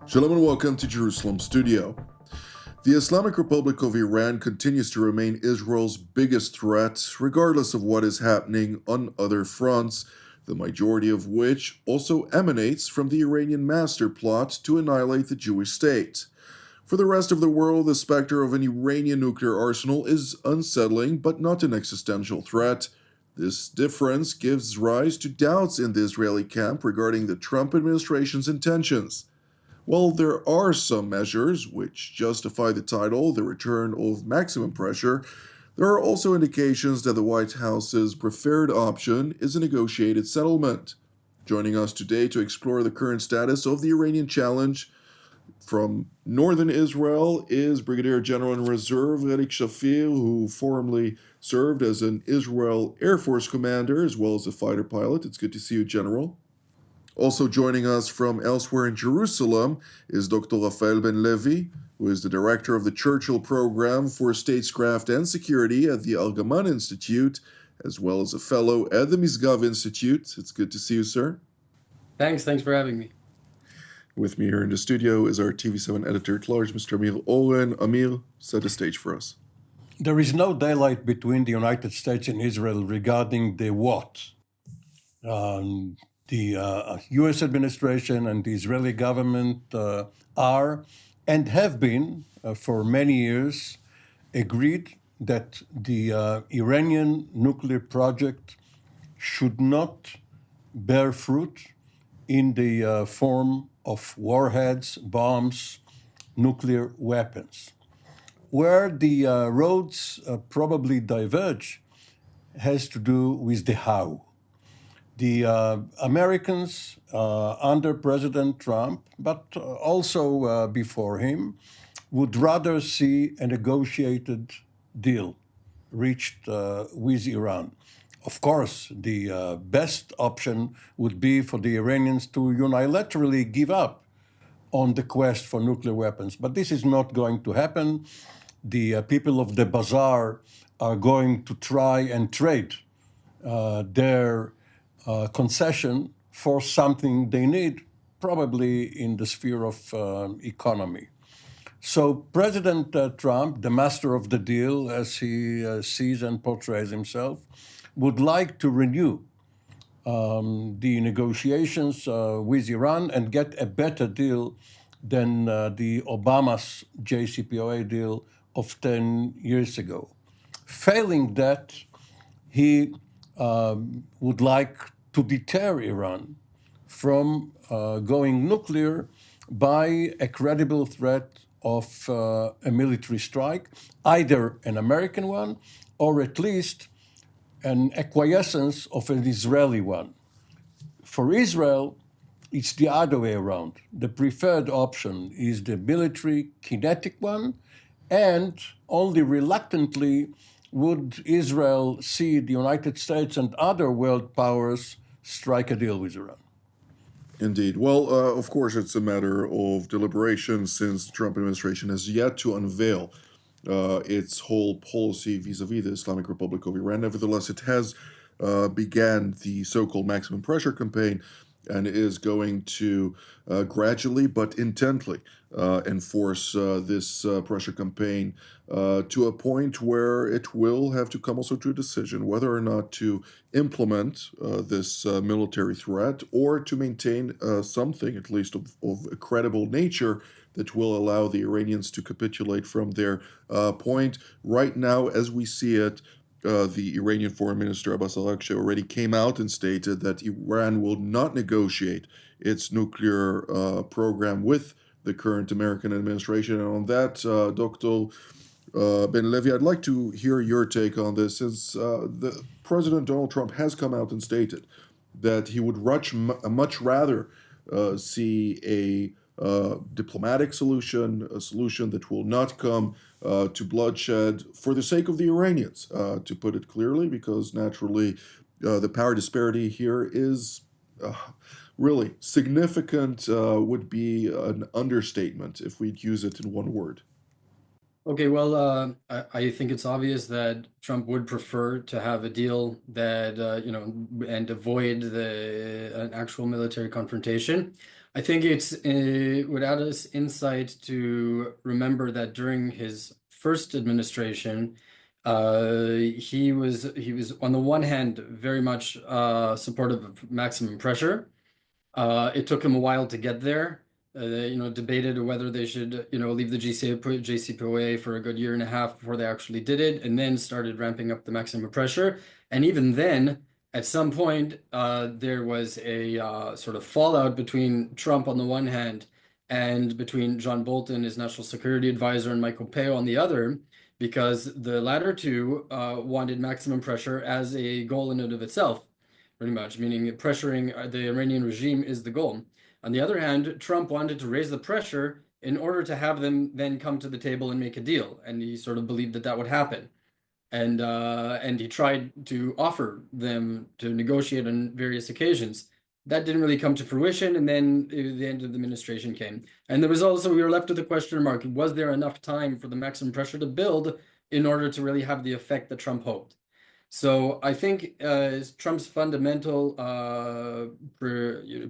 Shalom and welcome to Jerusalem Studio. The Islamic Republic of Iran continues to remain Israel's biggest threat, regardless of what is happening on other fronts, the majority of which also emanates from the Iranian master plot to annihilate the Jewish state. For the rest of the world, the spectre of an Iranian nuclear arsenal is unsettling but not an existential threat. This difference gives rise to doubts in the Israeli camp regarding the Trump administration's intentions. While there are some measures which justify the title, the return of maximum pressure, there are also indications that the White House's preferred option is a negotiated settlement. Joining us today to explore the current status of the Iranian challenge from northern Israel is Brigadier General in Reserve Erik Shafir, who formerly served as an Israel Air Force commander as well as a fighter pilot. It's good to see you, General. Also joining us from elsewhere in Jerusalem is Dr. Rafael Ben-Levi, who is the director of the Churchill Program for Statecraft and Security at the Argaman Institute, as well as a fellow at the Misgav Institute. It's good to see you, sir. Thanks for having me. With me here in the studio is our TV7 editor-at-large, Mr. Amir Oren. Amir, set the stage for us. There is no daylight between the United States and Israel regarding the what. The U.S. administration and the Israeli government are and have been for many years agreed that the Iranian nuclear project should not bear fruit in the form of warheads, bombs, nuclear weapons. Where the roads probably diverge has to do with the how. The Americans under President Trump, but also before him, would rather see a negotiated deal reached with Iran. Of course, the best option would be for the Iranians to unilaterally give up on the quest for nuclear weapons. But this is not going to happen. The people of the bazaar are going to try and trade their concession for something they need, probably in the sphere of economy. So President Trump, the master of the deal, as he sees and portrays himself, would like to renew the negotiations with Iran and get a better deal than the Obama's JCPOA deal of 10 years ago. Failing that, he would like to deter Iran from going nuclear by a credible threat of a military strike, either an American one or at least an acquiescence of an Israeli one. For Israel, it's the other way around. The preferred option is the military kinetic one, and only reluctantly would Israel see the United States and other world powers strike a deal with Iran. Indeed. Well, of course, it's a matter of deliberation since the Trump administration has yet to unveil its whole policy vis-a-vis the Islamic Republic of Iran. Nevertheless, it has began the so-called maximum pressure campaign and is going to gradually but intently enforce this pressure campaign to a point where it will have to come also to a decision whether or not to implement this military threat or to maintain something, at least of a credible nature, that will allow the Iranians to capitulate from their point. Right now, as we see it, the Iranian Foreign Minister Abbas Araghchi already came out and stated that Iran will not negotiate its nuclear program with the current American administration. And on that, Dr. Ben-Levi, I'd like to hear your take on this, since the President Donald Trump has come out and stated that he would much rather see a diplomatic solution, a solution that will not come to bloodshed for the sake of the Iranians, to put it clearly, because naturally the power disparity here is really significant, would be an understatement if we'd use it in one word. Okay, well, I think it's obvious that Trump would prefer to have a deal that, and avoid an actual military confrontation. I think it's would add us insight to remember that during his first administration, he was on the one hand very much supportive of maximum pressure. It took them a while to get there. They debated whether they should, leave the JCPOA for a good year and a half before they actually did it, and then started ramping up the maximum pressure. And even then, at some point, there was a sort of fallout between Trump on the one hand and between John Bolton, his national security advisor, and Mike Pompeo on the other, because the latter two wanted maximum pressure as a goal in and of itself, pretty much, meaning pressuring the Iranian regime is the goal. On the other hand, Trump wanted to raise the pressure in order to have them then come to the table and make a deal, and he sort of believed that that would happen. And he tried to offer them to negotiate on various occasions. That didn't really come to fruition, and then the end of the administration came. And there was also, we were left with a question mark. Was there enough time for the maximum pressure to build in order to really have the effect that Trump hoped? So I think Trump's fundamental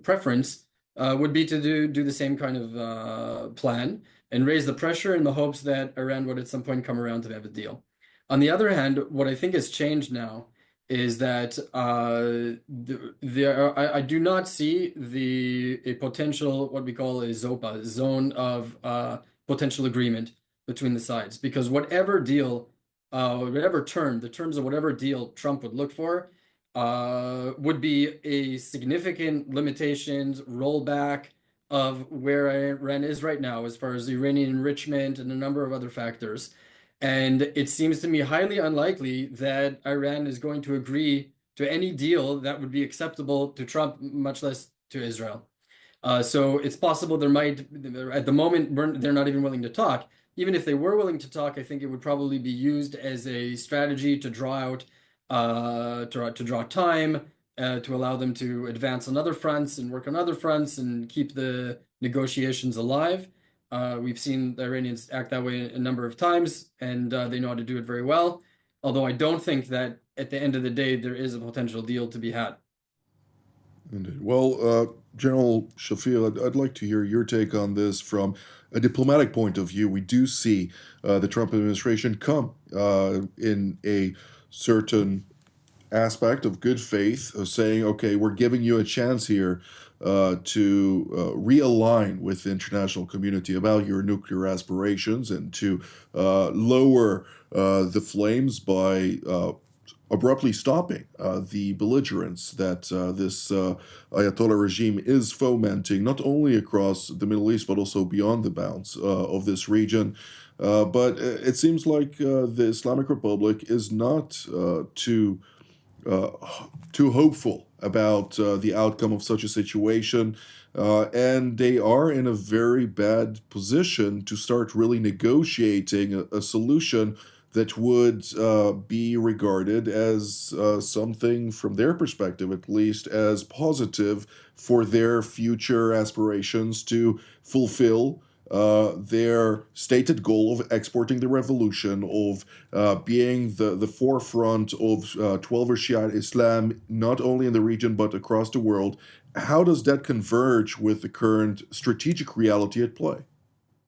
preference would be to do the same kind of plan and raise the pressure in the hopes that Iran would at some point come around to have a deal. On the other hand, what I think has changed now is that I do not see a potential, what we call a ZOPA, zone of potential agreement between the sides, because whatever deal, the terms of whatever deal Trump would look for, would be a significant limitations, rollback of where Iran is right now as far as Iranian enrichment and a number of other factors. And it seems to me highly unlikely that Iran is going to agree to any deal that would be acceptable to Trump, much less to Israel. So it's possible at the moment, they're not even willing to talk. Even if they were willing to talk, I think it would probably be used as a strategy to draw out, to draw time, to allow them to advance on other fronts and work on other fronts and keep the negotiations alive. We've seen the Iranians act that way a number of times, and they know how to do it very well. Although I don't think that at the end of the day, there is a potential deal to be had. Indeed. Well, General Shafir, I'd like to hear your take on this from a diplomatic point of view. We do see the Trump administration come in a certain aspect of good faith, saying, okay, we're giving you a chance here to realign with the international community about your nuclear aspirations and to lower the flames by abruptly stopping the belligerence that this Ayatollah regime is fomenting, not only across the Middle East, but also beyond the bounds of this region. But it seems like the Islamic Republic is not uh, too hopeful about the outcome of such a situation. And they are in a very bad position to start really negotiating a solution that would be regarded as something, from their perspective at least, as positive for their future aspirations to fulfill their stated goal of exporting the revolution, of being the forefront of 12er Shia Islam, not only in the region but across the world. How does that converge with the current strategic reality at play?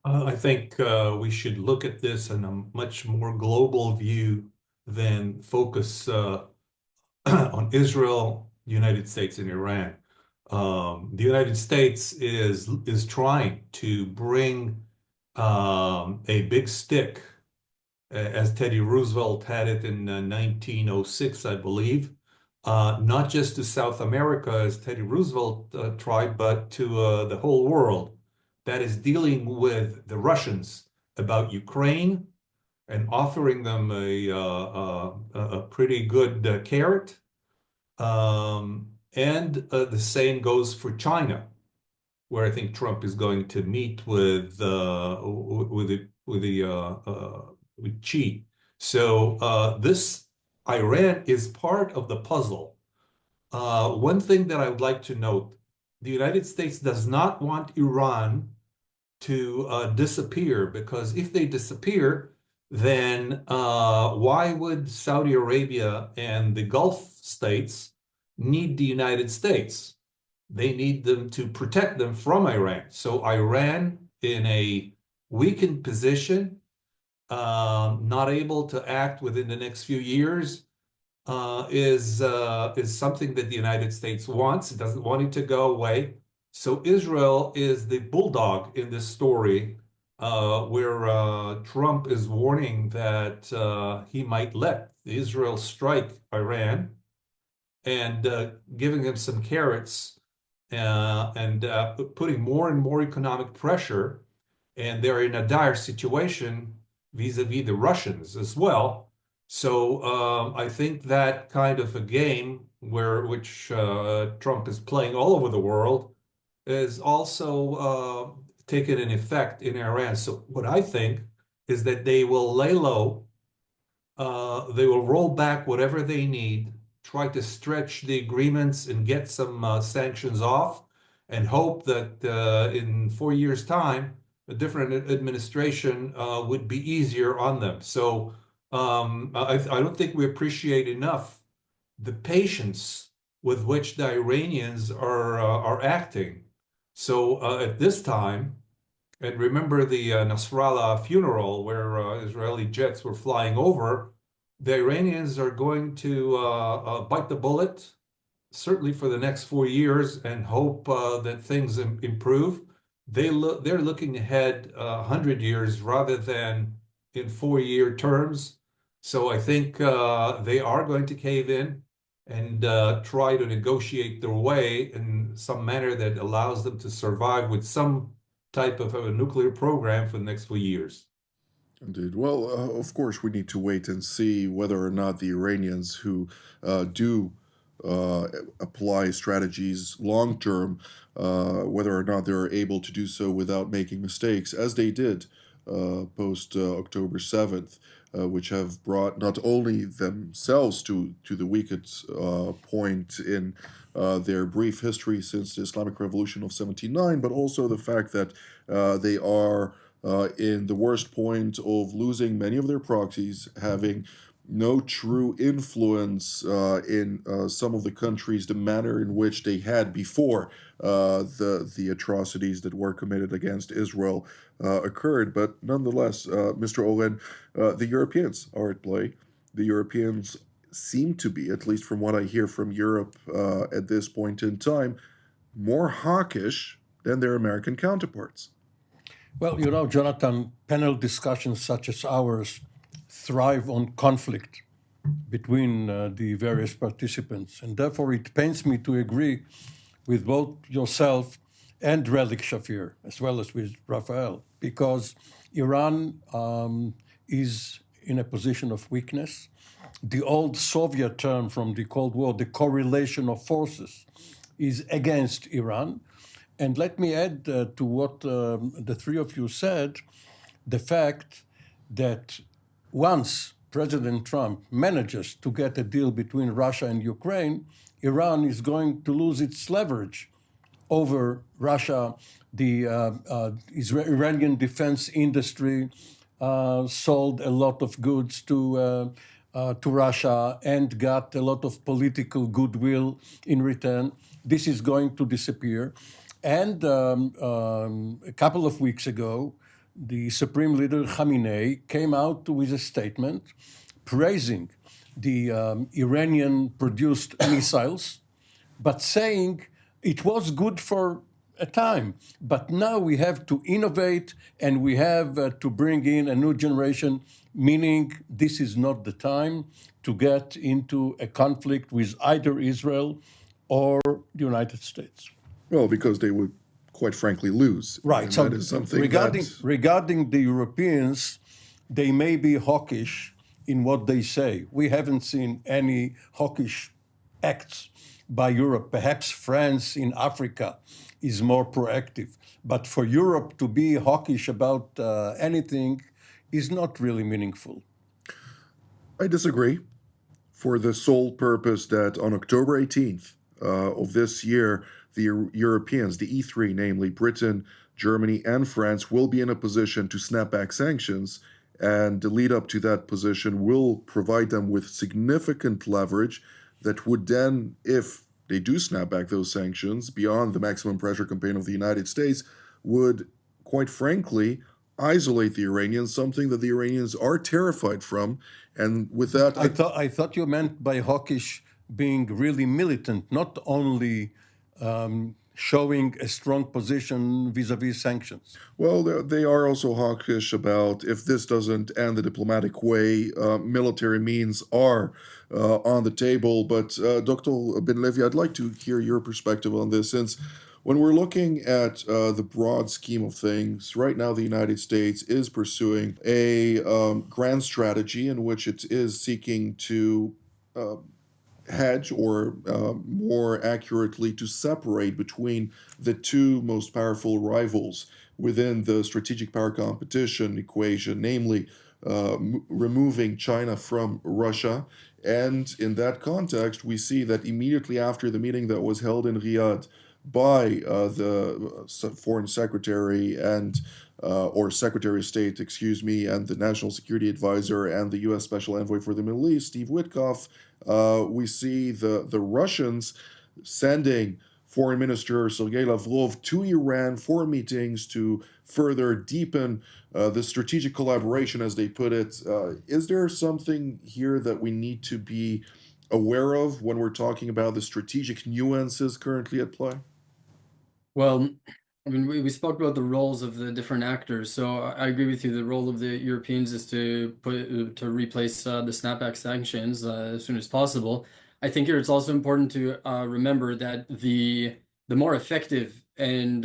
I think we should look at this in a much more global view than focus on Israel, the United States, and Iran. The United States is trying to bring a big stick, as Teddy Roosevelt had it in 1906, I believe, not just to South America, as Teddy Roosevelt tried, but to the whole world. That is dealing with the Russians about Ukraine and offering them a pretty good carrot. And the same goes for China, where I think Trump is going to meet with Xi. So this Iran is part of the puzzle. One thing that I would like to note: the United States does not want Iran to disappear, because if they disappear, then why would Saudi Arabia and the Gulf states need the United States? they need them to protect them from Iran. So Iran in a weakened position, not able to act within the next few years, is something that the United States wants. It doesn't want it to go away. So Israel is the bulldog in this story, where Trump is warning that he might let Israel strike Iran, and giving them some carrots, and putting more and more economic pressure. And they're in a dire situation vis-a-vis the Russians as well. So I think that kind of a game which Trump is playing all over the world is also taken an effect in Iran. So what I think is that they will lay low, they will roll back whatever they need, try to stretch the agreements and get some sanctions off, and hope that in 4 years' time, a different administration would be easier on them. So I don't think we appreciate enough the patience with which the Iranians are acting. So at this time, and remember the Nasrallah funeral where Israeli jets were flying over, the Iranians are going to bite the bullet, certainly for the next 4 years, and hope that things improve. They're looking ahead 100 years rather than in 4-year terms. So I think they are going to cave in and try to negotiate their way in some manner that allows them to survive with some type of a nuclear program for the next few years. Indeed. Well, of course, we need to wait and see whether or not the Iranians who do apply strategies long term, whether or not they're able to do so without making mistakes, as they did post October 7th, which have brought not only themselves to the weakest point in their brief history since the Islamic Revolution of 79, but also the fact that they are in the worst point of losing many of their proxies, having no true influence in some of the countries, the manner in which they had before the atrocities that were committed against Israel occurred. But nonetheless, Mr. Oren, the Europeans are at play. The Europeans seem to be, at least from what I hear from Europe at this point in time, more hawkish than their American counterparts. Well, you know, Jonathan, panel discussions such as ours thrive on conflict between the various participants. And therefore, it pains me to agree with both yourself and Relic Shafir, as well as with Raphael, because Iran is in a position of weakness. The old Soviet term from the Cold War, the correlation of forces, is against Iran. And let me add to what the three of you said, the fact that once President Trump manages to get a deal between Russia and Ukraine, Iran is going to lose its leverage over Russia. The Iranian defense industry sold a lot of goods to Russia and got a lot of political goodwill in return. This is going to disappear. And a couple of weeks ago, the Supreme Leader Khamenei came out with a statement praising the Iranian-produced missiles, but saying it was good for a time. But now we have to innovate and we have to bring in a new generation, meaning this is not the time to get into a conflict with either Israel or the United States. Well, because they would, quite frankly, lose. Right. And So that is something regarding the Europeans, they may be hawkish in what they say. We haven't seen any hawkish acts by Europe. Perhaps France in Africa is more proactive. But for Europe to be hawkish about anything is not really meaningful. I disagree, for the sole purpose that on October 18th of this year, the Europeans, the E3, namely Britain, Germany, and France, will be in a position to snap back sanctions, and the lead up to that position will provide them with significant leverage that would then, if they do snap back those sanctions beyond the maximum pressure campaign of the United States, would, quite frankly, isolate the Iranians, something that the Iranians are terrified from. And with that, I thought you meant by hawkish being really militant, not only showing a strong position vis-a-vis sanctions. well, they are also hawkish about if this doesn't end the diplomatic way, military means are on the table. But Dr. Ben Levi, I'd like to hear your perspective on this, since when we're looking at the broad scheme of things, right now the United States is pursuing a grand strategy in which it is seeking to hedge, or more accurately, to separate between the two most powerful rivals within the strategic power competition equation, namely removing China from Russia. And in that context, we see that immediately after the meeting that was held in Riyadh by the foreign secretary and or Secretary of State, excuse me, and the National Security Advisor and the U.S. Special Envoy for the Middle East, Steve Witkoff, we see the Russians sending Foreign Minister Sergei Lavrov to Iran for meetings to further deepen the strategic collaboration, as they put it. Is there something here that we need to be aware of when we're talking about the strategic nuances currently at play? Well, I mean, we spoke about the roles of the different actors. So I agree with you. The role of the Europeans is to replace the snapback sanctions as soon as possible. I think here it's also important to remember that the more effective and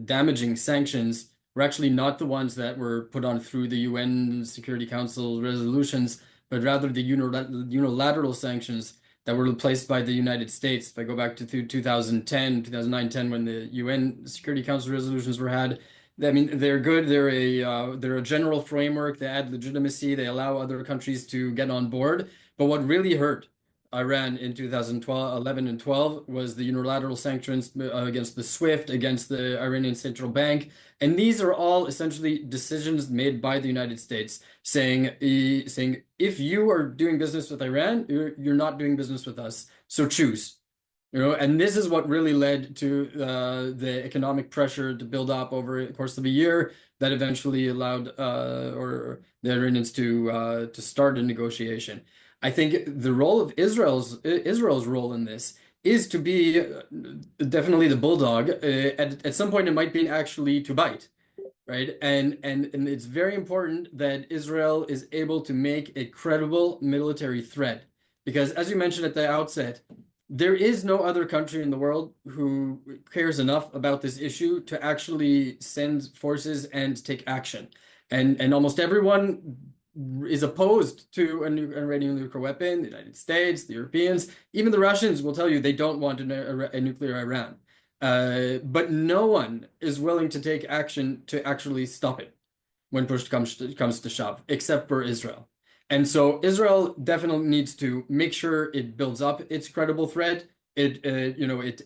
damaging sanctions were actually not the ones that were put on through the UN Security Council resolutions, but rather the unilateral sanctions that were placed by the United States. If I go back to 2009-10, when the UN Security Council resolutions were had, I mean, they're good. They're a general framework. They add legitimacy. They allow other countries to get on board. But what really hurt Iran in 2011 and 12 was the unilateral sanctions against the SWIFT, against the Iranian Central Bank. And these are all essentially decisions made by the United States saying if you are doing business with Iran, you're not doing business with us. So choose. And this is what really led to the economic pressure to build up over the course of a year that eventually allowed or the Iranians to start a negotiation. I think the role of Israel's role in this is to be definitely the bulldog. At some point, it might be actually to bite, right? And it's very important that Israel is able to make a credible military threat, because as you mentioned at the outset, there is no other country in the world who cares enough about this issue to actually send forces and take action. And almost everyone is opposed to an Iranian nuclear weapon. The United States, the Europeans, even the Russians will tell you they don't want a nuclear Iran. But no one is willing to take action to actually stop it when push comes to shove, except for Israel. And so Israel definitely needs to make sure it builds up its credible threat. It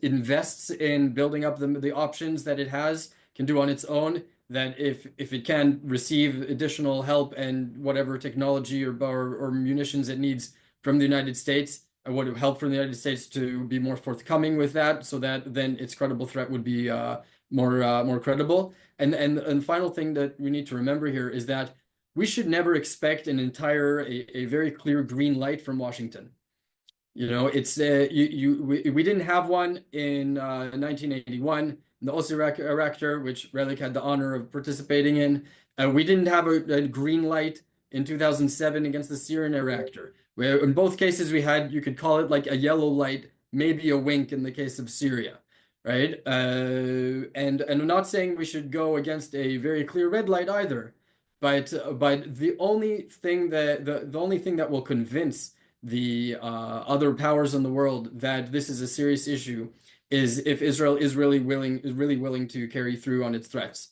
invests in building up the options that it can do on its own. That if it can receive additional help and whatever technology or munitions it needs from the United States, would help from the United States to be more forthcoming with that, so that then its credible threat would be more credible. And the final thing that we need to remember here is that we should never expect a very clear green light from Washington. It's we didn't have one in 1981. The OSI reactor, which Relic had the honor of participating in. We didn't have a green light in 2007 against the Syrian reactor, where in both cases you could call it like a yellow light, maybe a wink in the case of Syria, right? And I'm not saying we should go against a very clear red light either, but the only thing that will convince the other powers in the world that this is a serious issue is if Israel is really willing to carry through on its threats.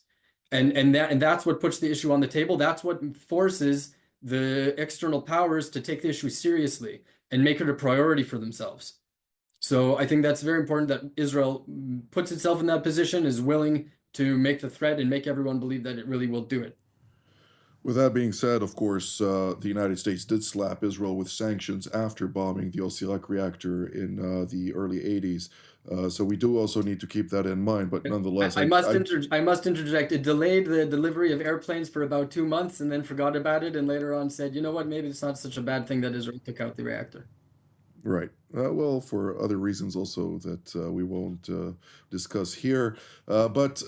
And that's what puts the issue on the table. That's what forces the external powers to take the issue seriously and make it a priority for themselves. So I think that's very important that Israel puts itself in that position, is willing to make the threat and make everyone believe that it really will do it. With that being said, of course, the United States did slap Israel with sanctions after bombing the Osirak reactor in the early 80s. So we do also need to keep that in mind. But nonetheless, I must interject. It delayed the delivery of airplanes for about 2 months and then forgot about it and later on said, you know what, maybe it's not such a bad thing that Israel took out the reactor. right. Well, for other reasons also that we won't discuss here. But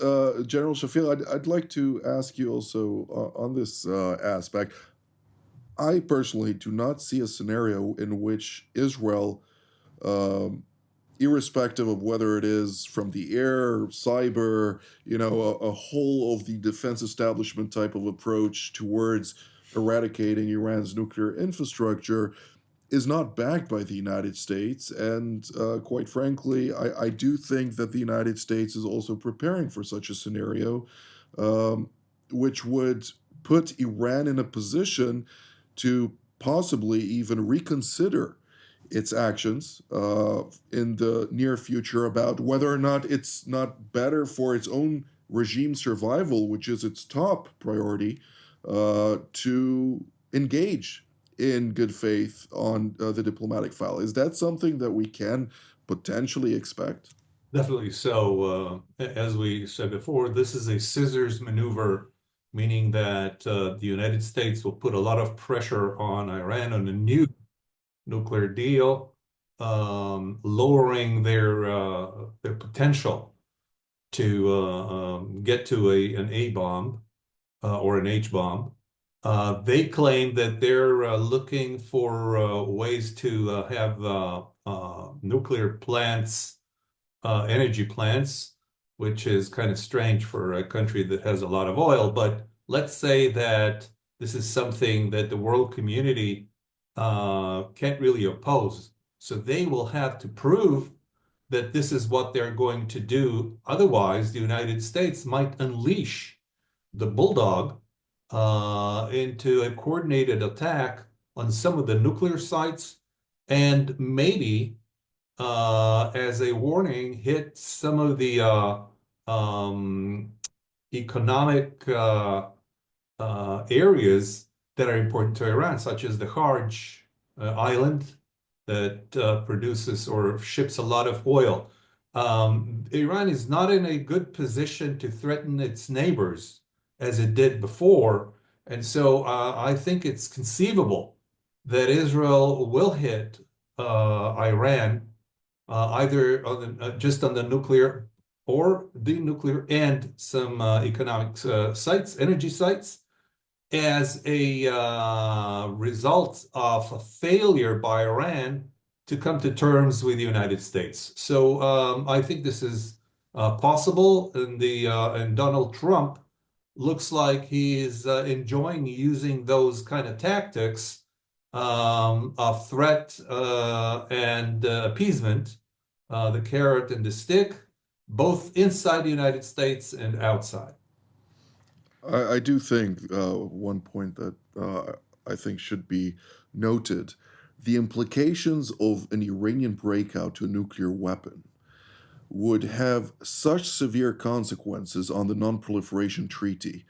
General Shafil, I'd like to ask you also on this aspect. I personally do not see a scenario in which Israel, um, irrespective of whether it is from the air, cyber, a whole of the defense establishment type of approach towards eradicating Iran's nuclear infrastructure, is not backed by the United States. And quite frankly, I do think that the United States is also preparing for such a scenario, um, which would put Iran in a position to possibly even reconsider its actions in the near future about whether or not it's not better for its own regime survival, which is its top priority, to engage in good faith on the diplomatic file. Is that something that we can potentially expect? Definitely so. As we said before, this is a scissors maneuver, meaning that the United States will put a lot of pressure on Iran on a new nuclear deal, lowering their potential to get to an A bomb or an H bomb. They claim that they're looking for ways to have nuclear plants, energy plants, which is kind of strange for a country that has a lot of oil. But let's say that this is something that the world community can't really oppose. So they will have to prove that this is what they're going to do. Otherwise, the United States might unleash the bulldog into a coordinated attack on some of the nuclear sites and maybe as a warning, hit some of the economic areas that are important to Iran, such as the Kharj island that produces or ships a lot of oil. Iran is not in a good position to threaten its neighbors as it did before. And so I think it's conceivable that Israel will hit Iran either on just on the nuclear or the nuclear and some economic sites, energy sites, as a result of a failure by Iran to come to terms with the United States. So I think this is possible, and Donald Trump looks like he is enjoying using those kind of tactics of threat and appeasement, the carrot and the stick, both inside the United States and outside. I do think one point that I think should be noted, the implications of an Iranian breakout to a nuclear weapon would have such severe consequences on the Non-Proliferation Treaty,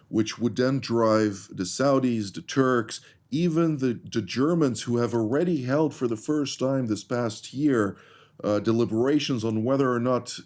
which would then drive the Saudis, the Turks, even the Germans, who have already held for the first time this past year deliberations on whether or not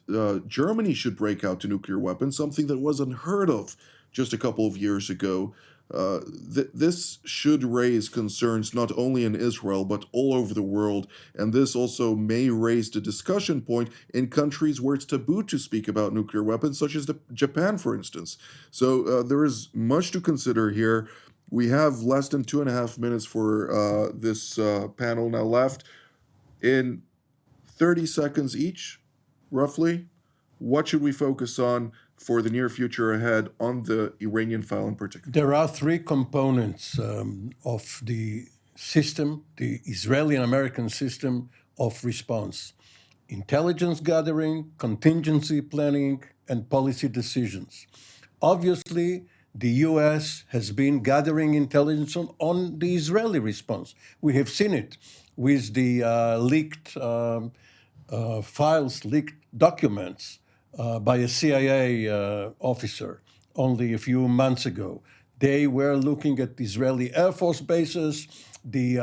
Germany should break out to nuclear weapons, something that was unheard of just a couple of years ago. This should raise concerns not only in Israel, but all over the world. And this also may raise the discussion point in countries where it's taboo to speak about nuclear weapons, such as Japan, for instance. So there is much to consider here. We have less than 2.5 minutes for this panel now left. In 30 seconds each, roughly, what should we focus on for the near future ahead on the Iranian file in particular? There are three components of the system, the Israeli and American system of response: intelligence gathering, contingency planning, and policy decisions. Obviously, the US has been gathering intelligence on the Israeli response. We have seen it with the leaked files, leaked documents by a CIA officer only a few months ago. They were looking at Israeli Air Force bases, the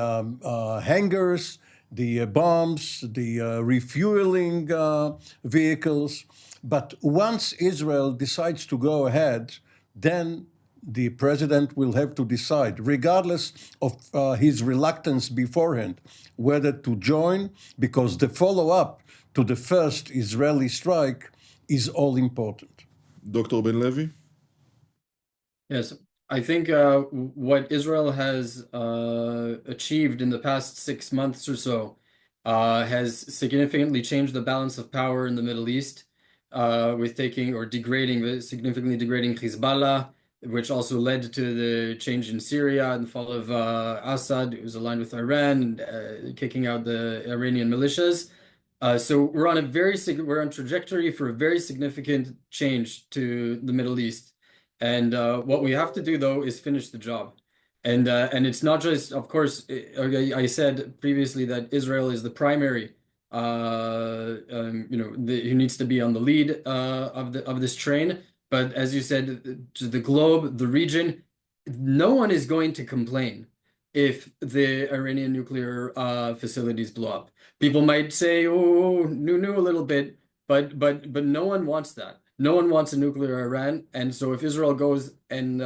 hangars, the bombs, the refueling vehicles. But once Israel decides to go ahead, then the president will have to decide, regardless of his reluctance beforehand, whether to join, because the follow-up to the first Israeli strike is all important. Dr. Ben Levi? Yes, I think what Israel has achieved in the past 6 months or so has significantly changed the balance of power in the Middle East, with taking or significantly degrading Hezbollah, which also led to the change in Syria and the fall of Assad, who was aligned with Iran, kicking out the Iranian militias. So we're on we're on trajectory for a very significant change to the Middle East. And what we have to do, though, is finish the job. And it's not just, of course, I said previously that Israel is the primary, who needs to be on the lead of this train. But as you said, the globe, the region, no one is going to complain if the Iranian nuclear facilities blow up. People might say, "Oh, new a little bit," but no one wants that. No one wants a nuclear Iran, and so if Israel goes and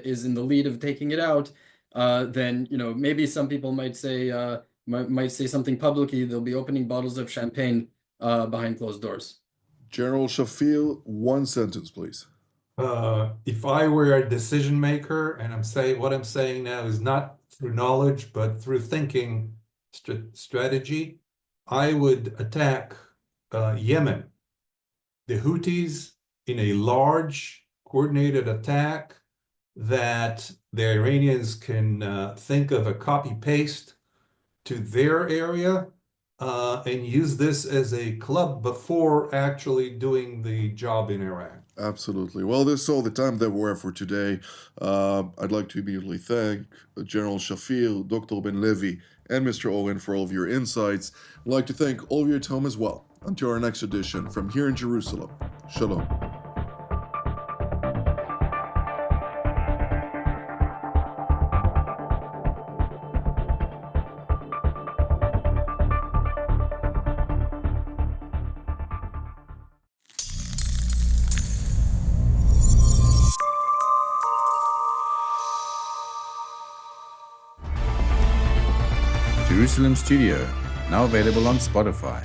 is in the lead of taking it out, then maybe some people might say something publicly. They'll be opening bottles of champagne behind closed doors. General Shafil, one sentence, please. If I were a decision maker, and what I'm saying now is not through knowledge, but through thinking strategy, I would attack Yemen, the Houthis, in a large coordinated attack that the Iranians can think of a copy-paste to their area and use this as a club before actually doing the job in Iran. Absolutely. Well, this is all the time that we have for today. I'd like to immediately thank General Shafil, Dr. Ben Levi, and Mr. Oren for all of your insights. I'd like to thank all of you at home as well. Until our next edition from here in Jerusalem. Shalom. Jerusalem Studio, now available on Spotify.